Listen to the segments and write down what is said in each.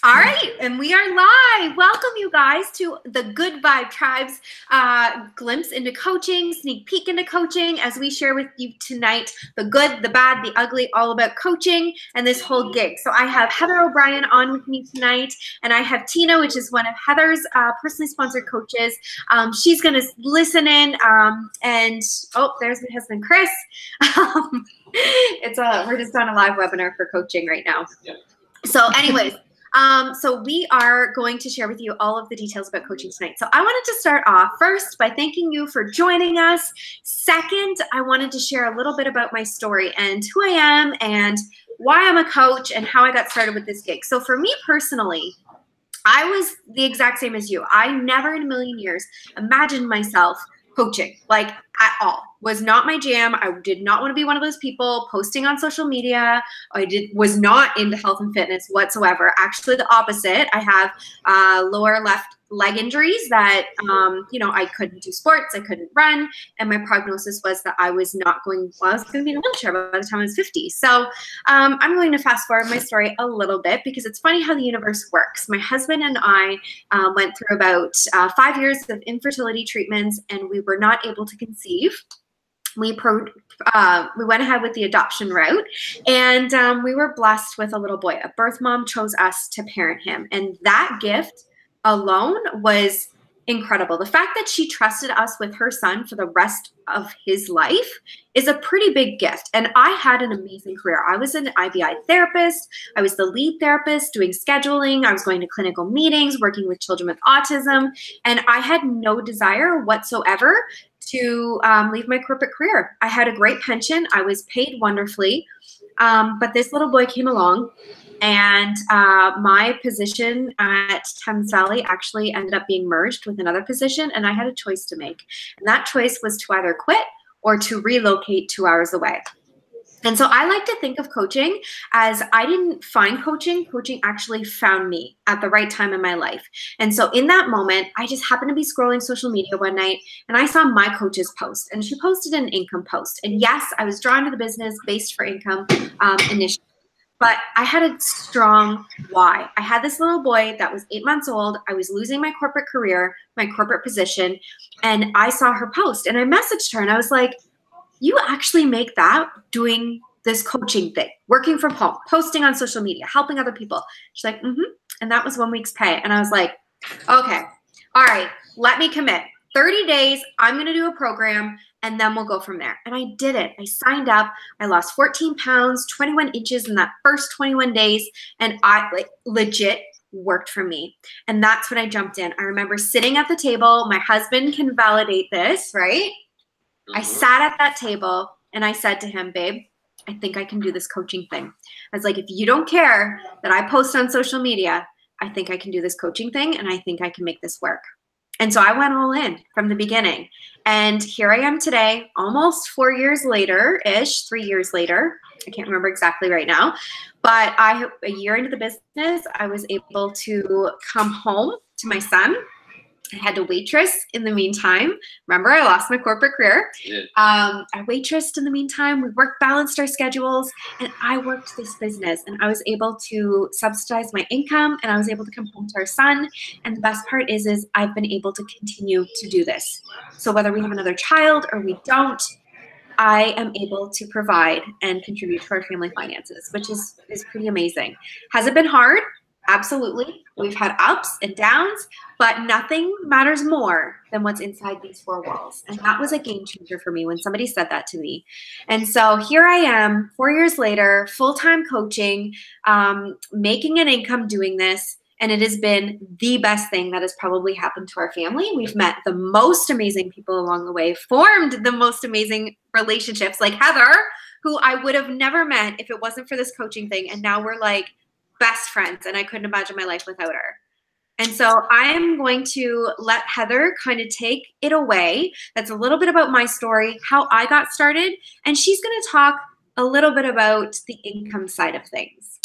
All right, and we are live. Welcome, you guys, to the Good Vibe Tribe's glimpse into coaching, sneak peek into coaching, as we share with you tonight the good, the bad, the ugly, all about coaching and this whole gig. So I have Heather O'Brien on with me tonight, and I have Tina, which is one of Heather's personally sponsored coaches. She's going to listen in, and oh, there's my husband, Chris. We're just on a live webinar for coaching right now. Yeah. So anyways. So we are going to share with you all of the details about coaching tonight. So I wanted to start off first by thanking you for joining us. Second, I wanted to share a little bit about my story and who I am and why I'm a coach and how I got started with this gig. So for me personally, I was the exact same as you. I never in a million years imagined myself coaching, like at all. Was not my jam. I did not want to be one of those people posting on social media. Was not into health and fitness whatsoever. Actually, the opposite. I have lower left leg injuries that, I couldn't do sports. I couldn't run. And my prognosis was that I was going to be in a wheelchair by the time I was 50. So I'm going to fast forward my story a little bit because it's funny how the universe works. My husband and I went through about 5 years of infertility treatments, and we were not able to conceive. We went ahead with the adoption route, and we were blessed with a little boy. A birth mom chose us to parent him, and that gift alone was incredible. The fact that she trusted us with her son for the rest of his life is a pretty big gift. And I had an amazing career. I was an IBI therapist. I was the lead therapist doing scheduling. I was going to clinical meetings, working with children with autism. And I had no desire whatsoever to leave my corporate career. I had a great pension. I was paid wonderfully. But this little boy came along, and my position at Thames Valley actually ended up being merged with another position, and I had a choice to make. And that choice was to either quit or to relocate 2 hours away. And so I like to think of coaching as I didn't find coaching. Coaching actually found me at the right time in my life. And so in that moment, I just happened to be scrolling social media one night, and I saw my coach's post, and she posted an income post. And yes, I was drawn to the business based for income initially. But I had a strong why. I had this little boy that was 8 months old. I was losing my corporate career, my corporate position, and I saw her post, and I messaged her, and I was like, you actually make that doing this coaching thing, working from home, posting on social media, helping other people. She's like, and that was 1 week's pay. And I was like, okay, all right, let me commit. 30 days, I'm going to do a program, and then we'll go from there. And I did it. I signed up. I lost 14 pounds, 21 inches in that first 21 days, and I legit worked for me. And that's when I jumped in. I remember sitting at the table. My husband can validate this, right? I sat at that table, and I said to him, babe, I think I can do this coaching thing. I was like, if you don't care that I post on social media, I think I can do this coaching thing, and I think I can make this work. And so I went all in from the beginning. And here I am today, almost 4 years later-ish, 3 years later. I can't remember exactly right now. But a year into the business, I was able to come home to my son. I had to waitress in the meantime. Remember, I lost my corporate career. I waitressed in the meantime. We balanced our schedules, and I worked this business, and I was able to subsidize my income, and I was able to come home to our son. And the best part is I've been able to continue to do this. So whether we have another child or we don't, I am able to provide and contribute to our family finances, which is pretty amazing. Has it been hard? Absolutely. We've had ups and downs, but nothing matters more than what's inside these four walls. And that was a game changer for me when somebody said that to me. And so here I am, 4 years later, full-time coaching, making an income doing this. And it has been the best thing that has probably happened to our family. We've met the most amazing people along the way, formed the most amazing relationships like Heather, who I would have never met if it wasn't for this coaching thing. And now we're like best friends, and I couldn't imagine my life without her. And so I am going to let Heather kind of take it away. That's a little bit about my story, how I got started, and she's going to talk a little bit about the income side of things.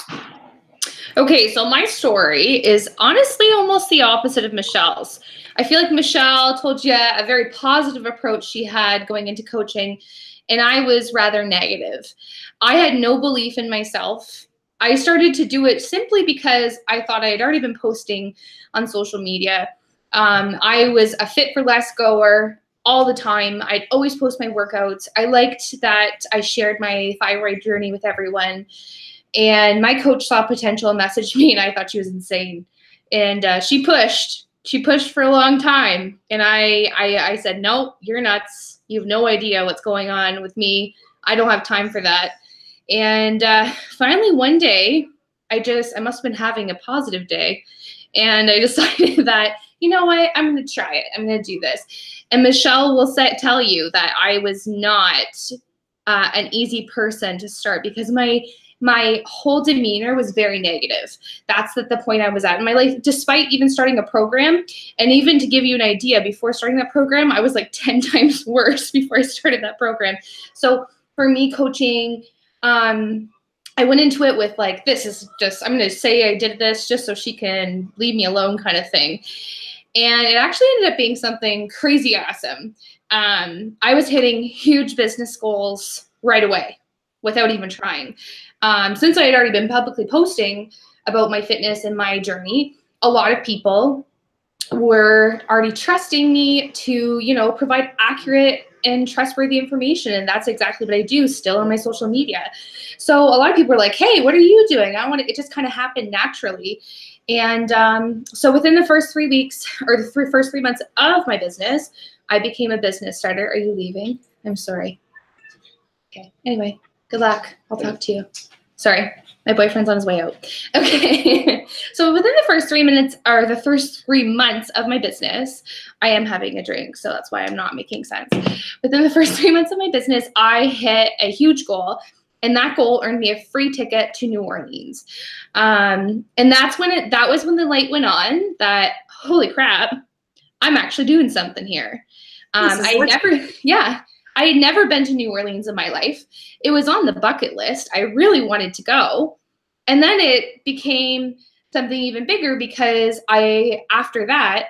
Okay, so my story is honestly almost the opposite of Michelle's. I feel like Michelle told you a very positive approach she had going into coaching, and I was rather negative. I had no belief in myself. I started to do it simply because I thought I had already been posting on social media. I was a Fit for Less goer all the time. I'd always post my workouts. I liked that I shared my thyroid journey with everyone. And my coach saw potential and messaged me, and I thought she was insane. And she pushed for a long time. And I said, no, you're nuts. You have no idea what's going on with me. I don't have time for that. And finally one day, I must have been having a positive day. And I decided that, you know what, I'm going to try it. I'm going to do this. And Michelle will tell you that I was not an easy person to start, because my whole demeanor was very negative. That's the point I was at in my life, despite even starting a program. And even to give you an idea, before starting that program, I was like 10 times worse before I started that program. So for me, coaching, I went into it with like, this is just, I'm going to say I did this just so she can leave me alone kind of thing. And it actually ended up being something crazy awesome. I was hitting huge business goals right away without even trying. Since I had already been publicly posting about my fitness and my journey, a lot of people were already trusting me to, you know, provide accurate and trustworthy information. And that's exactly what I do still on my social media. So a lot of people were like, hey, what are you doing? It just kind of happened naturally. And so within the first 3 weeks, or the first 3 months of my business, I became a business starter. Are you leaving? I'm sorry. Okay. Anyway, good luck. I'll talk to you. Sorry, my boyfriend's on his way out. Okay. So within the first 3 minutes, or the first 3 months of my business, I am having a drink, so that's why I'm not making sense. Within the first 3 months of my business, I hit a huge goal. And that goal earned me a free ticket to New Orleans. And that was when the light went on that, holy crap, I'm actually doing something here. I had never been to New Orleans in my life. It was on the bucket list. I really wanted to go. And then it became something even bigger, because I, after that,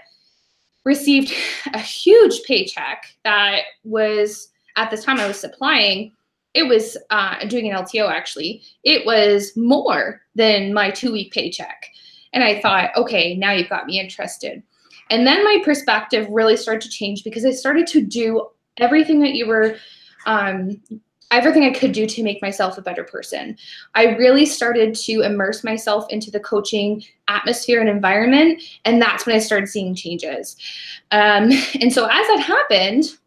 received a huge paycheck that was, at the time I was supplying, it was doing an LTO actually. It was more than my 2-week paycheck. And I thought, okay, now you've got me interested. And then my perspective really started to change, because I started to do everything everything I could do to make myself a better person. I really started to immerse myself into the coaching atmosphere and environment. And that's when I started seeing changes. And so as that happened,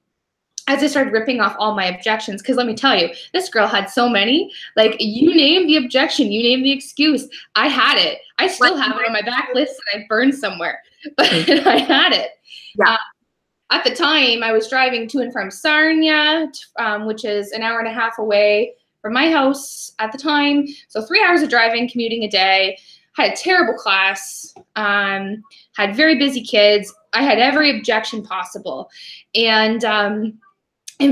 as I started ripping off all my objections, because let me tell you, this girl had so many. Like, you name the objection, you name the excuse, I had it. I still have it on my back list that I burned somewhere, but I had it. Yeah. At the time, I was driving to and from Sarnia, which is an hour and a half away from my house at the time. So 3 hours of driving, commuting a day. Had a terrible class, had very busy kids. I had every objection possible. And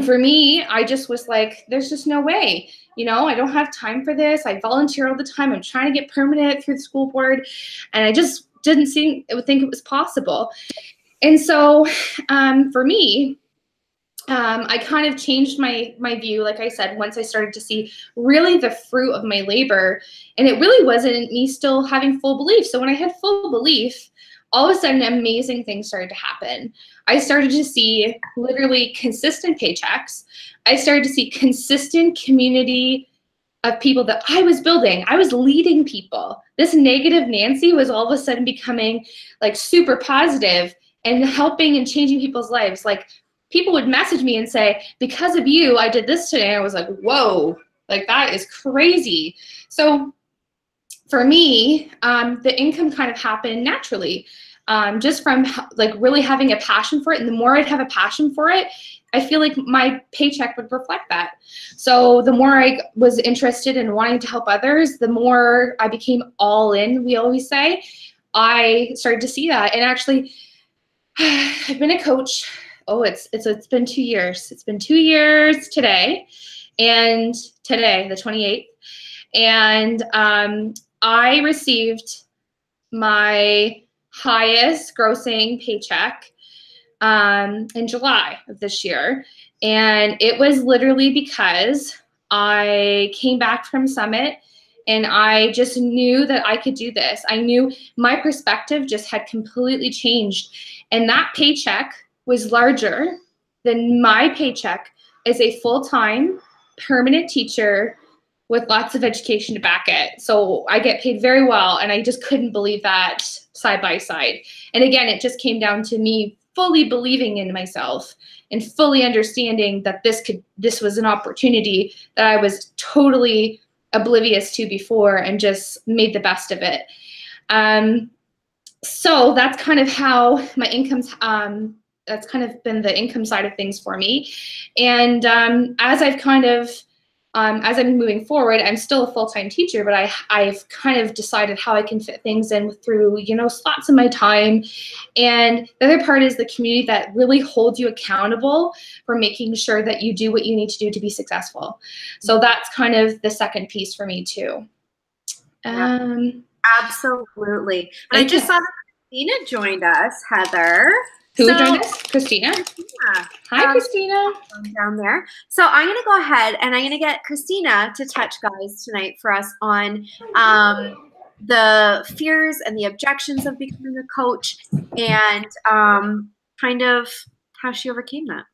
for me, I just was like, there's just no way. You know, I don't have time for this. I volunteer all the time. I'm trying to get permanent through the school board. And I just didn't think it was possible. And so for me, I kind of changed my view, like I said, once I started to see really the fruit of my labor. And it really wasn't me still having full belief. So when I had full belief, all of a sudden, amazing things started to happen. I started to see literally consistent paychecks. I started to see consistent community of people that I was building. I was leading people. This negative Nancy was all of a sudden becoming like super positive and helping and changing people's lives. Like, people would message me and say, because of you, I did this today. I was like, whoa, like that is crazy. So for me, the income kind of happened naturally, just from like really having a passion for it. And the more I'd have a passion for it, I feel like my paycheck would reflect that. So the more I was interested in wanting to help others, the more I became all in, we always say. I started to see that. And actually, I've been a coach. Oh, it's been 2 years. It's been 2 years today, and today, the 28th. And I received my highest grossing paycheck in July of this year. And it was literally because I came back from Summit And I just knew that I could do this. I knew my perspective just had completely changed. And that paycheck was larger than my paycheck as a full-time permanent teacher with lots of education to back it. So I get paid very well, and I just couldn't believe that side by side. And again, it just came down to me fully believing in myself and fully understanding that this was an opportunity that I was totally oblivious to before, and just made the best of it. So that's kind of how my income's that's kind of been the income side of things for me. And as I've kind of as I'm moving forward, I'm still a full-time teacher, but I've kind of decided how I can fit things in through, you know, slots in my time. And the other part is the community that really holds you accountable for making sure that you do what you need to do to be successful. So that's kind of the second piece for me too. Absolutely. And I just saw that Christina joined us, Heather. Who joined us? Christina. Yeah. Hi, Christina. Down there. So I'm going to go ahead and I'm going to get Christina to touch guys tonight for us on the fears and the objections of becoming a coach, and kind of how she overcame that.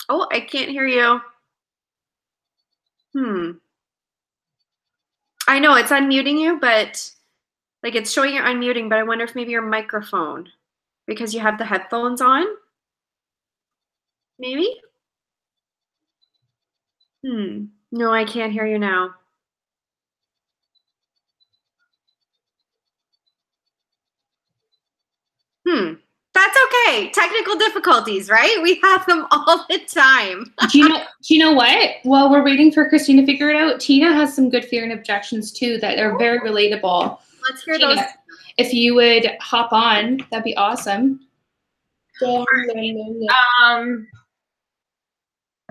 Oh, I can't hear you. I know it's unmuting you, but like it's showing you're unmuting, but I wonder if maybe your microphone, because you have the headphones on, maybe? No, I can't hear you now. That's okay. Technical difficulties, right? We have them all the time. Do you know what? While we're waiting for Christine to figure it out, Tina has some good fear and objections too that are very relatable. Let's hear Tina, those. If you would hop on, that'd be awesome. I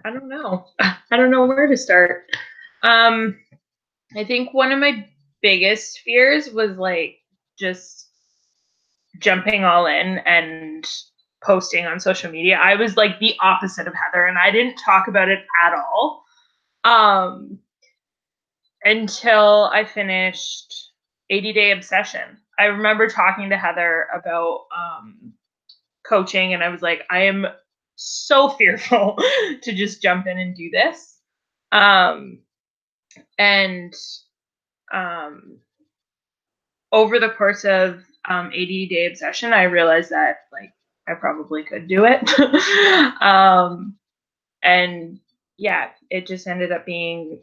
don't know. I don't know where to start. I think one of my biggest fears was like just jumping all in and posting on social media. I was like the opposite of Heather, and I didn't talk about it at all until I finished 80-Day Obsession. I remember talking to Heather about coaching, and I was like, I am so fearful to just jump in and do this. Over the course of 80-Day Obsession, I realized that like I probably could do it. And yeah, it just ended up being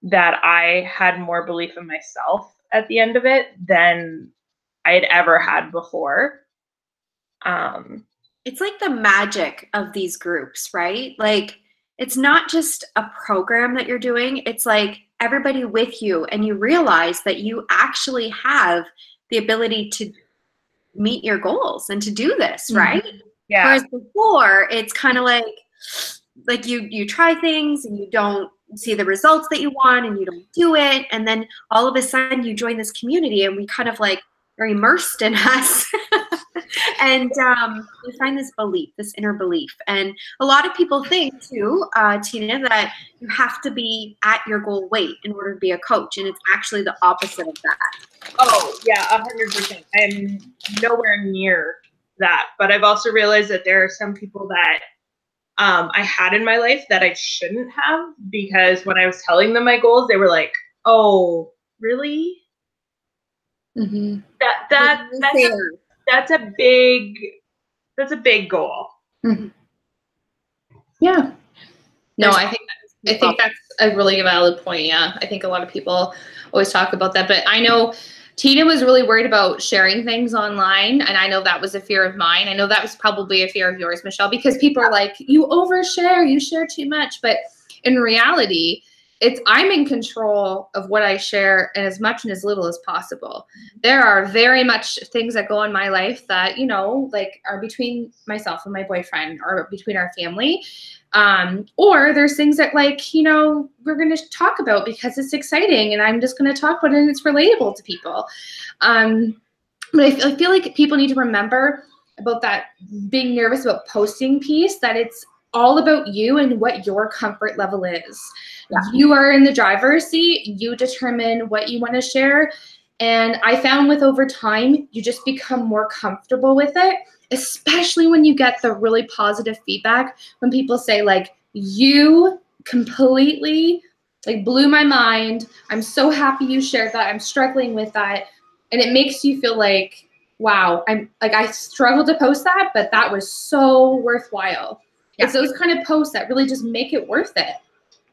that I had more belief in myself at the end of it than I had ever had before. It's like the magic of these groups, right? Like it's not just a program that you're doing. It's like everybody with you, and you realize that you actually have the ability to meet your goals and to do this, right? Yeah. Whereas before, it's kind of like you try things and you don't see the results that you want and you don't do it, and then all of a sudden you join this community and we kind of like are immersed in us. And we find this belief, this inner belief. And a lot of people think too, Tina, that you have to be at your goal weight in order to be a coach. And it's actually the opposite of that. Oh, yeah, 100%. I'm nowhere near that. But I've also realized that there are some people that I had in my life that I shouldn't have, because when I was telling them my goals, they were like, oh, really? Mm-hmm. That's a big goal. Mm-hmm. Yeah. No, I think that's a really valid point. Yeah. I think a lot of people always talk about that, but I know Tina was really worried about sharing things online, and I know that was a fear of mine. I know that was probably a fear of yours, Michelle, because people are like, you overshare, you share too much. But in reality, I'm in control of what I share, and as much and as little as possible. There are very much things that go on in my life that, you know, like are between myself and my boyfriend, or between our family. Or there's things that, like, you know, we're going to talk about because it's exciting and I'm just going to talk about it and it's relatable to people. But I feel like people need to remember about that being nervous about posting piece, that it's all about you and what your comfort level is. Yeah. You are in the driver's seat. You determine what you want to share. And I found with over time, you just become more comfortable with it, especially when you get the really positive feedback when people say like, you completely like blew my mind. I'm so happy you shared that. I'm struggling with that. And it makes you feel like, wow, I struggled to post that, but that was so worthwhile. Yeah. It's those kind of posts that really just make it worth it.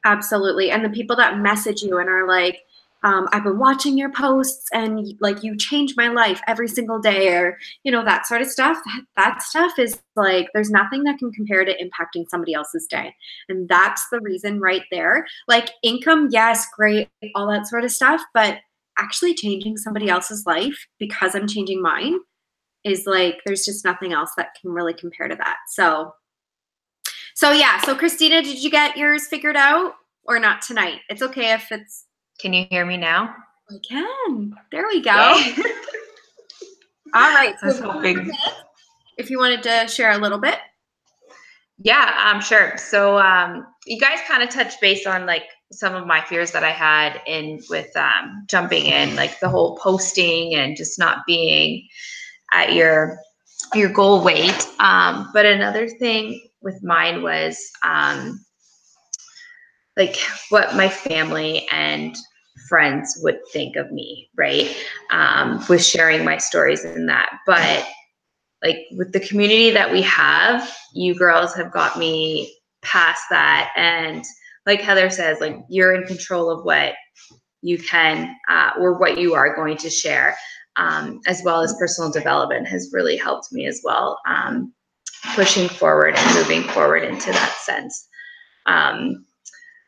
Absolutely. And the people that message you and are like, I've been watching your posts and like you change my life every single day, or, you know, that sort of stuff. That stuff is like, there's nothing that can compare to impacting somebody else's day. And that's the reason right there. Like income, yes, great, all that sort of stuff. But actually changing somebody else's life because I'm changing mine is like, there's just nothing else that can really compare to that. So yeah. So Christina, did you get yours figured out or not tonight? It's okay if it's. Can you hear me now? I can. There we go. Yay. All right. I was hoping. If you wanted to share a little bit. Yeah, sure. So you guys kind of touched base on like some of my fears that I had with jumping in, like the whole posting and just not being at your goal weight. But another thing with mine was like what my family and friends would think of me, right? With sharing my stories and that. But like with the community that we have, you girls have got me past that. And like Heather says, like you're in control of what you can or what you are going to share, as well as personal development has really helped me as well, pushing forward and moving forward into that sense.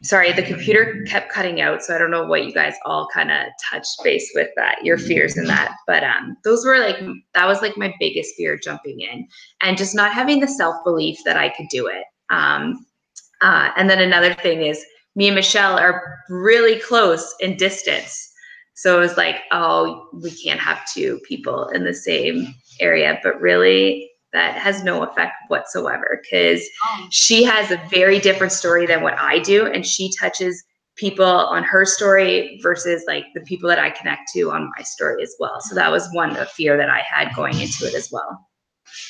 Sorry, the computer kept cutting out, so I don't know what you guys all kind of touched base with that, your fears and that. But that was like my biggest fear, jumping in and just not having the self-belief that I could do it. And then another thing is me and Michelle are really close in distance. So it was like, oh, we can't have two people in the same area, but really that has no effect whatsoever because she has a very different story than what I do. And she touches people on her story versus like the people that I connect to on my story as well. So that was one fear that I had going into it as well.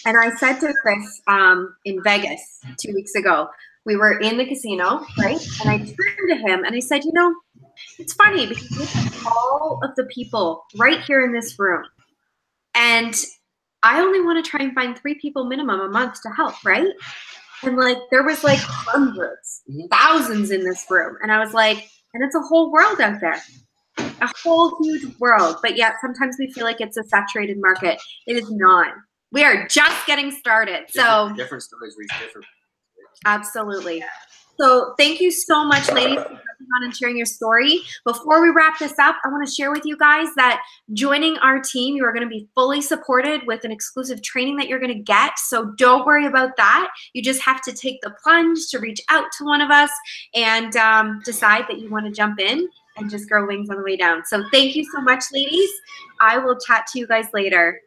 And I said to Chris in Vegas 2 weeks ago, we were in the casino, right? And I turned to him and I said, you know, it's funny because we have all of the people right here in this room. And I only want to try and find 3 people minimum a month to help, right? And like, there was like hundreds, thousands in this room. And I was like, and it's a whole world out there, a whole huge world. But yet sometimes we feel like it's a saturated market. It is not. We are just getting started. Different stories reach different. Absolutely. So thank you so much, ladies, for coming on and sharing your story. Before we wrap this up, I want to share with you guys that joining our team, you are going to be fully supported with an exclusive training that you're going to get. So don't worry about that. You just have to take the plunge to reach out to one of us and decide that you want to jump in and just grow wings on the way down. So thank you so much, ladies. I will chat to you guys later.